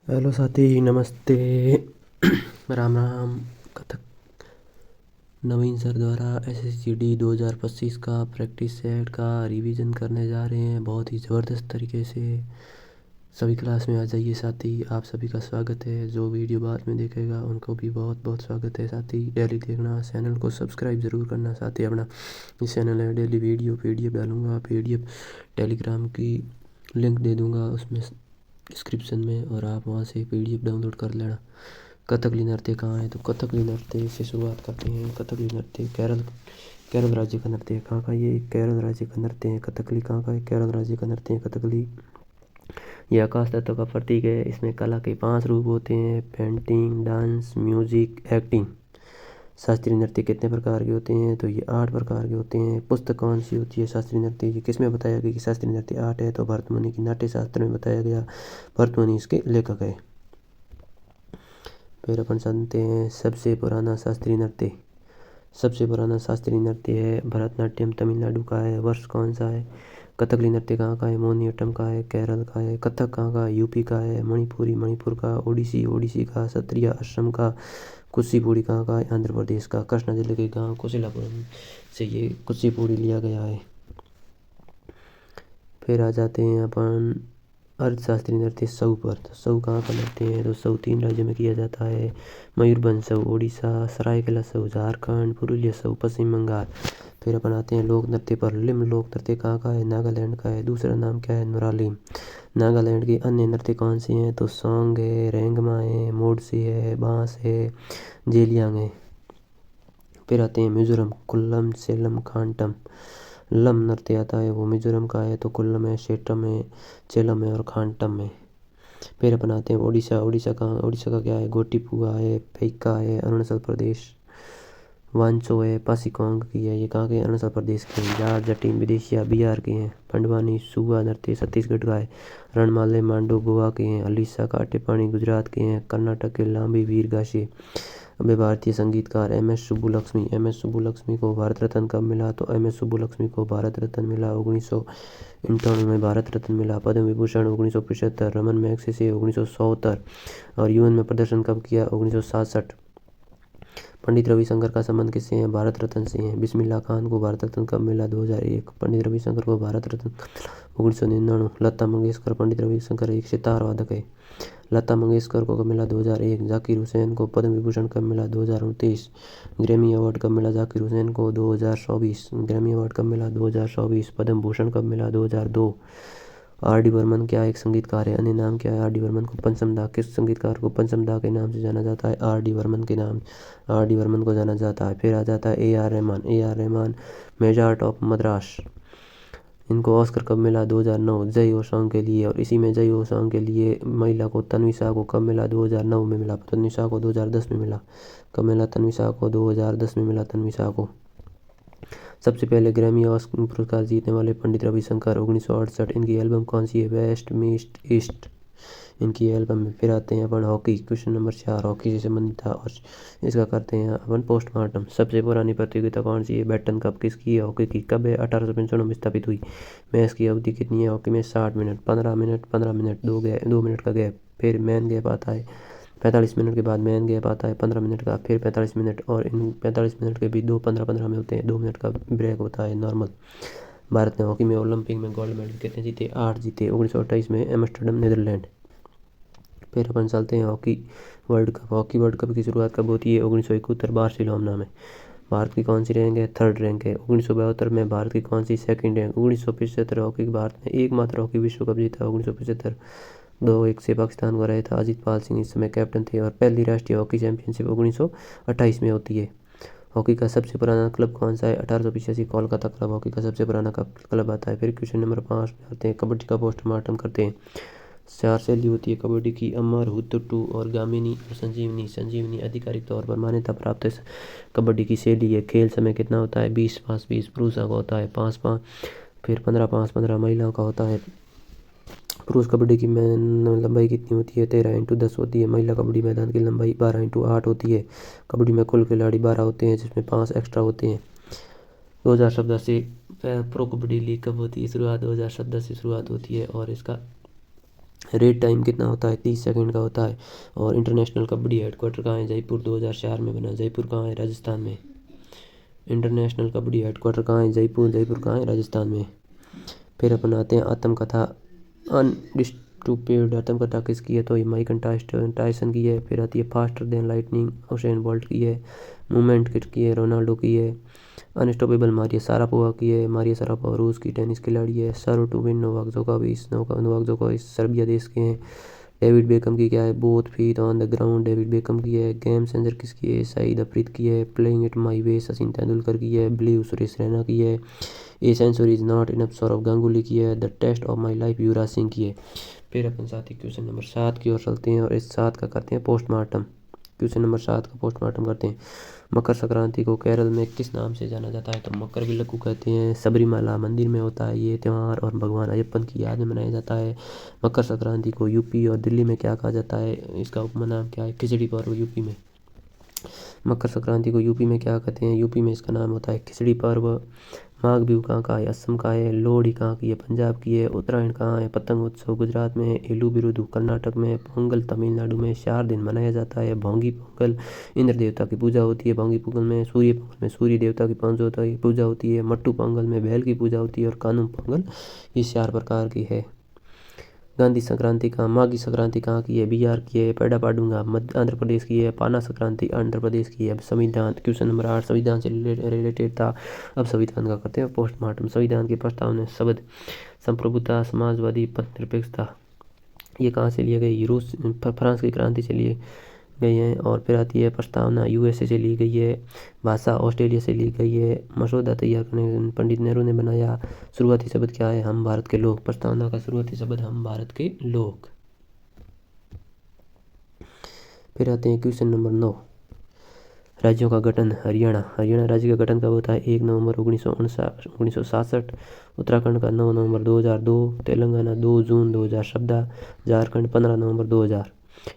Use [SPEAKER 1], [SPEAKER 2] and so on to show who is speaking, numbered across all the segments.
[SPEAKER 1] Hello साथी, नमस्ते। राम राम। कथक नवीन sir द्वारा SSGD 2025 का प्रैक्टिस सेट का रिवीजन करने जा रहे हैं बहुत ही ज़बरदस्त तरीके से। सभी क्लास में आ जाइए साथी, आप सभी का स्वागत है। जो वीडियो बाद में देखेगा उनको भी बहुत बहुत स्वागत है साथी। डेली देखना, चैनल को सब्सक्राइब ज़रूर करना साथी अपना। इस चैनल में डेली वीडियो PDF डालूँगा, PDF टेलीग्राम की लिंक दे दूँगा उसमें डिस्क्रिप्शन में, और आप वहाँ से PDF डाउनलोड कर लेना। कथकली नृत्य कहाँ है, तो कथकली नृत्य से शुरुआत करते हैं। कथकली नृत्य केरल केरल राज्य का नृत्य है। कहाँ का ये? केरल राज्य का नृत्य है। कथकली कहाँ का है? केरल राज्य का नृत्य है कथकली। ये आकाश तत्व का प्रतीक है। इसमें कला के 5 रूप होते हैं: पेंटिंग, डांस, म्यूजिक, एक्टिंग। शास्त्रीय नृत्य कितने प्रकार के होते हैं? तो ये 8 प्रकार के होते हैं। पुस्तक कौन सी होती है शास्त्रीय नृत्य की? किसमें बताया गया कि शास्त्रीय नृत्य 8 है? तो भरतमुनि की नाट्य शास्त्र में बताया गया। भरतमुनि इसके लेखक है। फिर अपन जानते हैं सबसे पुराना शास्त्रीय नृत्य। सबसे पुराना शास्त्रीय नृत्य है भरतनाट्यम, तमिलनाडु का है। वर्ष कौन सा है? कथकली नृत्य कहाँ का है? मोहिनीअट्टम का है, केरल का है। कथक कहाँ का? यूपी का है। मणिपुरी मणिपुर का। ओडिसी का। सत्रिय असम का। कुचिपुड़ी कहाँ का है? आंध्र प्रदेश का। कृष्णा जिले के गांव कुशिलापुरम से ये कुचिपुड़ी लिया गया है। फिर आ जाते हैं अपन अर्थशास्त्रीय नृत्य छऊ पर। तो छऊ कहाँ का नृत्य है? तो छऊ 3 राज्यों में किया जाता है: मयूरभंज छऊ उड़ीसा, सरायकेला छऊ झारखंड, पुरुलिया छऊ पश्चिम बंगाल। फिर अपन आते हैं लोक नृत्य पर। लिम्ब लोक नृत्य कहाँ का है? नागालैंड का है। दूसरा नाम क्या है? नुरालिम। नागालैंड के अन्य नृत्य कौन से हैं? तो सोंग है, रेंगमा है, मोडसी है, बांस है, जेलियांग है। फिर आते हैं मिजोरम। कुल्लम, सेलम, खांटम। लम नृत्य आता है वो मिजोरम का है। तो कुल्लम है, सेटम है, चेलम है और खांटम है। फिर अपन आते हैं उड़ीसा। उड़ीसा का क्या है? गोटीपुआ है, पैका है, अरुणाचल प्रदेश। वांचो है, पासीघाट की है। ये कहाँ के? अरुणाचल प्रदेश के हैं। जाट जटिन विदेशिया बिहार के हैं। पंडवानी सुआ नृत्य छत्तीसगढ़ का है। रणमाले मांडो गोवा के हैं। अलीसा काटेपानी गुजरात के हैं। कर्नाटक के लांबी वीरगासे। अबे भारतीय संगीतकार MS सुब्बुलक्ष्मी। MS सुब्बुलक्ष्मी को भारत रत्न कब मिला? तो MS सुब्बुलक्ष्मी को भारत रत्न मिला 1951 में। भारत रत्न मिला। पद्म विभूषण 1975। रमन मैग्सेसे 1974। और UN में प्रदर्शन कब किया? 1967। पंडित रविशंकर का संबंध किससे है? भारत रत्न से है। बिस्मिल्लाह खान को भारत रत्न कब मिला? 2001। पंडित रविशंकर को भारत रत्न 1999। लता मंगेशकर। पंडित रविशंकर एक सितार वादक है। लता मंगेशकर को कब मिला? 2001। जाकिर हुसैन को पद्म विभूषण कब मिला? 2029। ग्रैमी अवार्ड कब मिला जाकिर हुसैन को? 2024। ग्रैमी अवार्ड कब मिला? 2024। पद्म भूषण कब मिला? 2002। RD बर्मन क्या एक संगीतकार है? अन्य नाम क्या है RD बर्मन को? पंचम दा। किस संगीतकार को पंचम दा के नाम से जाना जाता है? RD बर्मन के नाम RD बर्मन को जाना जाता है। फिर आ जाता है AR Rahman. AR Rahman Mozart of Madras. इनको ऑस्कर कब मिला? 2009 जय हो सॉन्ग के लिए। और इसी में जय हो सॉन्ग के लिए महिला को तन्वी शाह को कब मिला? 2009 में मिला। तन्वी शाह को 2010 में मिला। कब मिला तन्वी शाह को? 2010 में मिला तन्वी शाह को। सबसे पहले ग्रैमी ऑस्कर पुरस्कार जीतने वाले पंडित रविशंकर 1968। इनकी एल्बम कौन सी है? वेस्ट मिस्ट ईस्ट इनकी एल्बम में। फिर आते हैं अपन हॉकी। क्वेश्चन नंबर 4 हॉकी से संबंधित था और इसका करते हैं अपन पोस्टमार्टम। सबसे पुरानी प्रतियोगिता कौन सी है? बैटन कप किसकी है? हॉकी की। कब है? 1855 में स्थापित हुई। मैच की अवधि कितनी है हॉकी में? 60 मिनट। 15 मिनट, 15 मिनट, 2 मिनट का गैप। फिर मैन गैप आता है 45 मिनट के बाद। मैन गैप आता है 15 मिनट का। फिर 45 मिनट, और इन 45 मिनट के भी 2 15-15 में होते हैं। 2 मिनट का ब्रेक होता है नॉर्मल। भारत ने हॉकी में ओलंपिक में गोल्ड मेडल कितने जीते? 8 जीते। 1928 में एम्स्टर्डम नीदरलैंड। फिर अपन चलते हैं hockey world cup. Hockey world cup की शुरुआत कब होती है? 1971 बार्सिलोना में। भारत की कौन सी रैंक है? 3rd रैंक है। 1972 में भारत की कौन सी 2nd रैंक? 1975 हॉकी भारत ने एकमात्र हॉकी विश्व कप जीता 1975। 2-1 से पाकिस्तान को हराया था। अजीत पाल सिंह इस समय कैप्टन थे। और पहली राष्ट्रीय हॉकी चैंपियनशिप 1928 में होती है। हॉकी का सबसे पुराना क्लब कौन सा है? 1885 कोलकाता क्लब हॉकी का सबसे पुराना क्लब आता है। फिर क्वेश्चन नंबर 5 में आते हैं कबड्डी का पोस्टमार्टम करते हैं। 4 शैली होती है कबड्डी की: अमर, हुतुटु और गामिनी और संजीवनी। संजीवनी आधिकारिक तौर पर मान्यता प्राप्त कबड्डी की शैली है। खेल समय कितना होता है? 20-5-20। पुरुषों का होता है 5-5। फिर 15-5-15 महिलाओं का होता है। पुरुष कबड्डी की लंबाई कितनी होती है? 13x10 होती है। महिला कबड्डी मैदान की लंबाई 12x8 होती है। कबड्डी में कुल खिलाड़ी 12 होते हैं जिसमें 5 एक्स्ट्रा होते हैं। 2017 से प्रो कबड्डी लीग कब होती है शुरुआत? 2017 से शुरुआत होती है और इसका रेड टाइम कितना होता है, 30 सेकंड का होता है। और इंटरनेशनल कबड्डी हेडक्वार्टर कहाँ है, जयपुर, 2004 में बना। जयपुर कहाँ है, राजस्थान में। इंटरनेशनल कबड्डी हेडक्वार्टर कहाँ है, जयपुर। जयपुर कहाँ है, राजस्थान में। फिर अपन आते हैं आत्मकथा अनडिस्प्यूटेड। आत्मकथा किसकी है, तो ये माइक टायसन की है। फिर आती है faster than lightning, Usain bolt की है। मूवमेंट किसकी है, रोनाल्डो की है। अनस्टॉपेबल मारिया शारापोवा की है। मारिया शारापोवा रूस की टेनिस खिलाड़ी है। सर्व टू विन नोवाक जोकोविच। नोवाक जोकोविच सर्बिया देश के हैं। डेविड बेकम की क्या है, both feet on the ground, David become की है। गेम चेंजर किसकी है, सईद अफरीदी की है। Playing it my way, Sachin Tendulkar की है। बिलीव, सुरेश रैना की है। A century is not enough, Sourav Ganguly की है। The test of my life, Yuvraj Singh की है। फिर अपन साथी क्वेश्चन नंबर 7 की ओर चलते हैं और इस 7 का करते हैं पोस्टमार्टम। क्वेश्चन नंबर 7 का पोस्टमार्टम करते हैं। मकर संक्रांति को केरल में किस नाम से जाना जाता है, तो मकर विलक्कू कहते हैं। सबरीमाला मंदिर में होता है ये त्यौहार और भगवान अयप्पन की याद में मनाया जाता है। मकर संक्रांति को यूपी और दिल्ली में क्या कहा जाता है, इसका उपनाम क्या है, खिचड़ी पर्व यूपी में। मकर संक्रांति को यूपी में क्या कहते हैं, यूपी में इसका नाम होता है खिचड़ी पर्व। माघ बिहू कहाँ का है, असम का है। लोहड़ी कहाँ की है, पंजाब की है। उत्तरायण कहाँ है, पतंग उत्सव गुजरात में है। एलू बिरुदु कर्नाटक में है। पोंगल तमिलनाडु में 4 दिन मनाया जाता है। भोंगी पोंगल इंद्र देवता की पूजा होती है। भोंगी पोंगल में सूर्य देवता की पूजा होती है। मट्टू पोंगल में बैल की पूजा होती है। और कानूम पोंगल ये 4 प्रकार की है। गांधी संक्रांति कहाँ, माघी संक्रांति कहाँ की है, बिहार की है। पेड़ा पाडूंगा मध्य आंध्र प्रदेश की है। पाना संक्रांति आंध्र प्रदेश की है। अब संविधान, क्वेश्चन नंबर 8 संविधान से रिलेटेड था। अब संविधान का करते हैं पोस्टमार्टम। संविधान की प्रस्तावना शब्द संप्रभुता, समाजवादी, पथ निरपेक्षता, ये कहाँ से लिए गए, रूस फ्रांस की क्रांति से लिए गई हैं। और फिर आती है प्रस्तावना, यूएसए से ली गई है। भाषा ऑस्ट्रेलिया से ली गई है। मसौदा तैयार करने पंडित नेहरू ने बनाया। शुरुआती शब्द क्या है, हम भारत के लोग। प्रस्तावना का शुरुआती शब्द हम भारत के लोग। फिर आते हैं क्वेश्चन नंबर 9, राज्यों का गठन। हरियाणा राज्य का गठन कब होता है, 1 नवंबर 1967। उत्तराखंड का 9 नवंबर 2002। तेलंगाना 2 जून 2014। झारखंड 15 नवंबर 2000।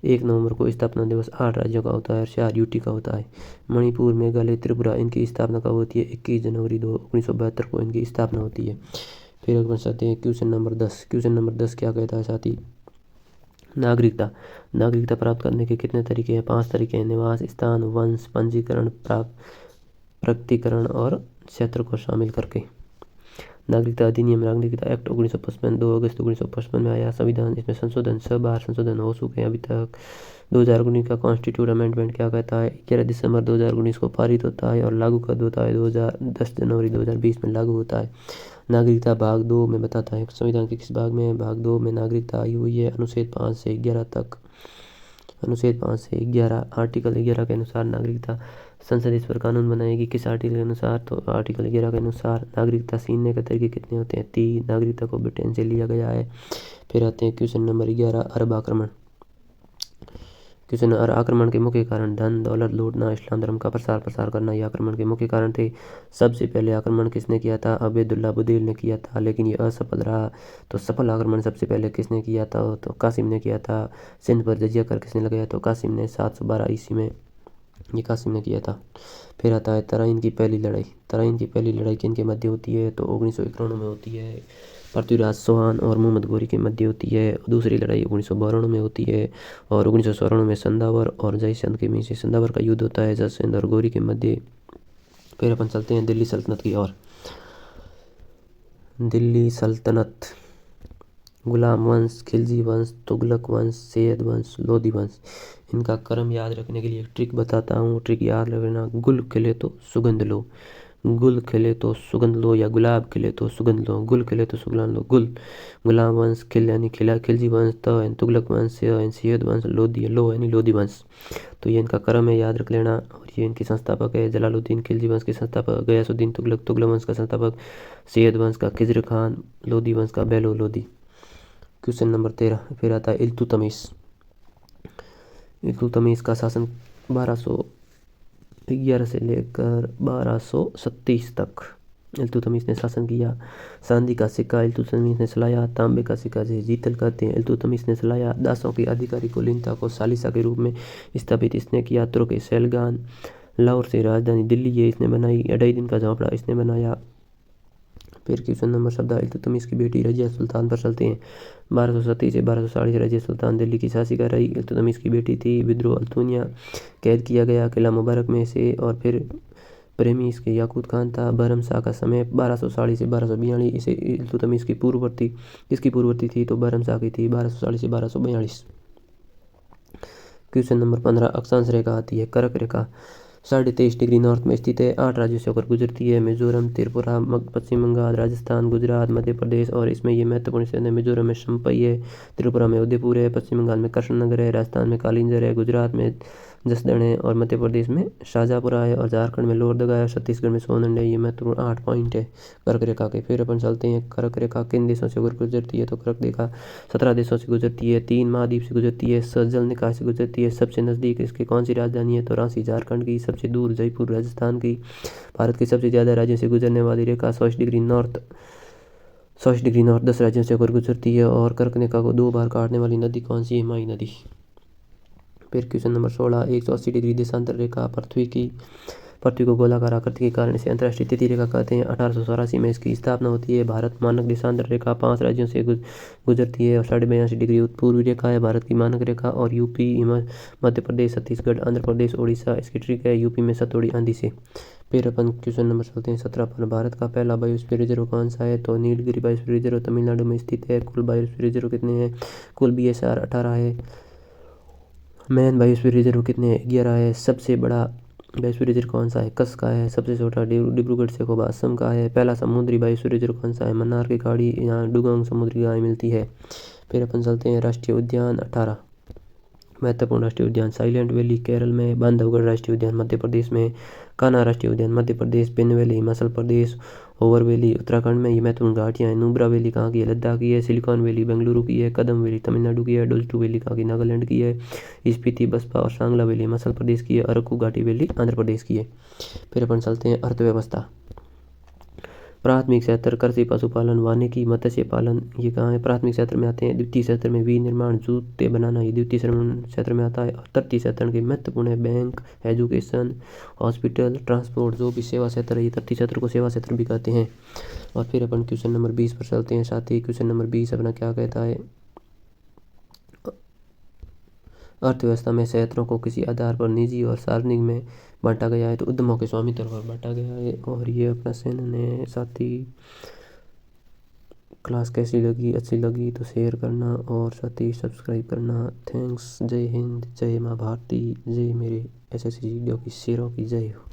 [SPEAKER 1] 1 नवंबर को स्थापना दिवस 8 राज्यों का होता है और 4 यूटी का होता है। मणिपुर, मेघालय, त्रिपुरा, इनकी स्थापना कब होती है, 21 जनवरी 1972 को इनकी स्थापना होती है। फिर अगर सकते हैं क्वेश्चन नंबर 10। क्वेश्चन नंबर 10 क्या कहता है साथी, नागरिकता प्राप्त करने के कितने तरीके हैं, 5 तरीके हैं। निवास स्थान, वंश, पंजीकरण, प्रकटीकरण और क्षेत्र को शामिल करके। नागरिकता अधिनियम, नागरिकता एक्ट 1955 2 अगस्त 1955 में आया। संविधान, इसमें संशोधन 6 बार संशोधन हो चुके हैं अभी तक। 2019 का कॉन्स्टिट्यूट अमेंडमेंट क्या कहता है, 11 दिसंबर 2019 को पारित होता है और लागू कब होता है, 10 जनवरी 2020 में लागू होता है। नागरिकता भाग 2 में बताता है संविधान के किस भाग में, भाग 2 में नागरिकता आई हुई है अनुच्छेद 5 से 11 तक। अनुच्छेद 5 से 11 आर्टिकल 11 के अनुसार नागरिकता संसद इस पर कानून बनाएगी। किस आर्टिकल के अनुसार, तो आर्टिकल 11 के अनुसार। नागरिकता छीनने के तरीके कितने होते हैं, 3। नागरिकता को ब्रिटेन से लिया गया है। फिर आते हैं क्वेश्चन नंबर 11, अरब आक्रमण। क्वेश्चन, आक्रमण के मुख्य कारण, धन दौलत लूटना, इस्लाम धर्म का प्रसार करना, ये आक्रमण के मुख्य कारण थे। सबसे पहले आक्रमण किसने किया था, अब्दुल्ला बुदेल ने किया था, लेकिन ये असफल रहा। तो सफल आक्रमण सबसे पहले किसने किया था, तो कासिम ने किया था। सिंध पर जजिया कर किसने लगाया, तो कासिम ने 712 ईस्वी में ये कासिम ने किया था। फिर आता है तराइन की पहली लड़ाई। तराइन की पहली लड़ाई किनके मध्य होती है, तो 1991 में होती है। पृथ्वीराज चौहान और मोहम्मद गोरी के मध्य होती है। दूसरी लड़ाई 1992 में होती है और 1994 में संदावर और जयचंद के बीच संदावर का युद्ध होता है, जयचंद और गोरी के मध्य। फिर अपन चलते हैं दिल्ली सल्तनत की ओर। दिल्ली सल्तनत, गुलाम वंश, खिलजी वंश, तुगलक वंश, सैयद वंश, लोधी वंश, इनका क्रम याद रखने के लिए एक ट्रिक बताता हूँ। ट्रिक याद रखना, गुल खिले तो सुगंध लो, गुल खिले तो सुगंध लो, या गुलाब खिले तो सुगंध लो, गुल खिले तो सुगंध लो। गुलाम वंश, खिल यानी खिला खिलजी वंश, त यानी तुगलक वंश, यानी सैयद वंश, लोधी लो यानी लोधी वंश। तो ये इनका क्रम है, याद रख लेना। और ये इनके संस्थापक है जलालुद्दीन खिलजी वंश के संस्थापक, गयासुद्दीन तुगलक तुगलक वंश का संस्थापक, सैयद वंश का खिजर खान, लोधी वंश का बेलो लोधी। क्वेश्चन नंबर 13 फिर आता है इल्तुतमिश। इल्तुतमिश का शासन 1211 से लेकर 1237 तक इल्तुतमिश ने शासन किया। चांदी का सिक्का इल्तुतमिश ने चलाया। तांबे का सिक्का जिसे जीतल कहते हैं इल्तुतमिश ने चलाया। दासों की आधिकारिक कुलीनता को सालिसा के रूप में स्थापित इसने किया। तुर्क सैलगान, लाहौर से राजधानी दिल्ली ये इसने बनाई। 2.5 दिन का झोंपड़ा इसने बनाया। फिर क्वेश्चन नंबर 14 इल्तुतमिश की बेटी रजिया सुल्तान पर चलते हैं। 1237 से 1240 रजिया सुल्तान दिल्ली की शासिका रही। इल्तुतमिश की बेटी थी। विद्रोह अल्तुनिया कैद किया गया किला मुबारक में से, और फिर प्रेमी इसके याकूत खान था। बहरम शाह का समय 1240 से 1242। इसे इल्तुतमिश की पूर्ववर्ती किसकी पूर्ववर्ती थी, तो बहरम शाह की थी 1240 से 1242। क्वेश्चन नंबर 15 अक्षांश रेखा आती है। कर्क रेखा 23.5 नॉर्थ में स्थित है। 8 राज्यों से होकर गुजरती है। मिजोरम, त्रिपुरा, पश्चिम बंगाल, राजस्थान, गुजरात, मध्य प्रदेश, और इसमें ये महत्वपूर्ण स्थान है। मिजोरम में चंपई है, त्रिपुरा में उदयपुर है, पश्चिम बंगाल में कृष्णनगर है, राजस्थान में कालिंजर है, गुजरात में जसदण है, और मध्य प्रदेश में शाहजहाँपुरा है, और झारखंड में लोहरदगा है, छत्तीसगढ़ में सोनंड है। ये महत्वपूर्ण 8 पॉइंट है कर्क रेखा के। फिर अपन चलते हैं कर्क रेखा किन देशों से होकर गुजरती है, तो कर्क रेखा 17 देशों से गुजरती है, 3 महाद्वीप से गुजरती है, जल निकाय से गुजरती है। सबसे नज़दीक इसकी कौन सी राजधानी है, तो रांची झारखंड की। सबसे दूर जयपुर राजस्थान की। भारत के सबसे ज़्यादा राज्यों से गुजरने वाली रेखा 100 डिग्री नॉर्थ 10 राज्यों से होकर गुजरती है। और कर्क रेखा को 2 बार काटने वाली नदी कौन सी है, हिमानी नदी। फिर क्वेश्चन नंबर 16 180 डिग्री देशांतर रेखा पृथ्वी को गोलाकार आकृति के कारण इसे अंतर्राष्ट्रीय तिथि रेखा कहते हैं। 1884 में इसकी स्थापना होती है। भारत मानक देशांतर रेखा 5 राज्यों से गुजरती है, और 82.5 डिग्री पूर्वी रेखा है भारत की मानक रेखा। और यूपी, मध्य प्रदेश, छत्तीसगढ़, आंध्र प्रदेश, उड़ीसा इसकी ट्रिक है। यूपी में सतोड़ी आंधी से। फिर अपन क्वेश्चन नंबर चलते हैं 17 पर। भारत का पहला बायोस्फीयर रिजर्व कौन सा है, तो नीलगिरी बायोस्फीयर रिजर्व तमिलनाडु में स्थित है। कुल बायोस्फीयर रिजर्व कितने हैं, कुल BSR 18 है। मैन बायोस्फीयर रिजर्व कितने हैं, 11 है। सबसे बड़ा बायोस्फीयर रिजर्व कौन सा है, कच्छ का है। सबसे छोटा डिब्रूगढ़ सेखोबा असम का है। पहला समुद्री बायोस्फीयर रिजर्व कौन सा है, मन्नार की खाड़ी, यहाँ डुगोंग समुद्री गाय मिलती है। फिर अपन चलते हैं राष्ट्रीय उद्यान 18 महत्वपूर्ण राष्ट्रीय उद्यान साइलेंट वैली केरल में, बांधवगढ़ राष्ट्रीय उद्यान मध्य प्रदेश में, कान्हा राष्ट्रीय उद्यान Madhya Pradesh, pin valley Himachal Pradesh, over valley Uttarakhand में। ये महत्वपूर्ण घाटियाँ हैं। नुब्रा वैली कहाँ की है, लद्दाख की है। सिलिकॉन वैली बेंगलुरु की है। कदम वैली तमिलनाडु की है। डोजटू वैली कहाँ की, नागालैंड की है। स्पीति, बसपा और सांगला वैली हिमाचल प्रदेश की है। अरकू घाटी वैली आंध्र प्रदेश की है। फिर अपन चलते हैं अर्थव्यवस्था। प्राथमिक क्षेत्र कृषि, पशुपालन, वानिकी, मत्स्य पालन ये कहाँ है, प्राथमिक क्षेत्र में आते हैं। द्वितीय क्षेत्र में विनिर्माण, जूते बनाना ये द्वितीय क्षेत्र में आता है। और तृतीय क्षेत्र के महत्वपूर्ण है बैंक, एजुकेशन, हॉस्पिटल, ट्रांसपोर्ट। जो भी सेवा क्षेत्र है ये तृतीय क्षेत्र को सेवा क्षेत्र भी कहते हैं। और फिर अपन क्वेश्चन नंबर 20 पर चलते हैं साथी। क्वेश्चन नंबर 20 अपना क्या कहता है, अर्थव्यवस्था में क्षेत्रों को किसी आधार पर निजी और सार्वजनिक में बांटा गया है, तो उद्यमों के स्वामित्व पर बांटा गया है। और ये अपना सेन ने साथी। क्लास कैसी लगी, अच्छी लगी तो शेयर करना और साथी सब्सक्राइब करना। थैंक्स। जय हिंद, जय माँ भारती, जय मेरे SSC वीडियो की शेरों की जय हो।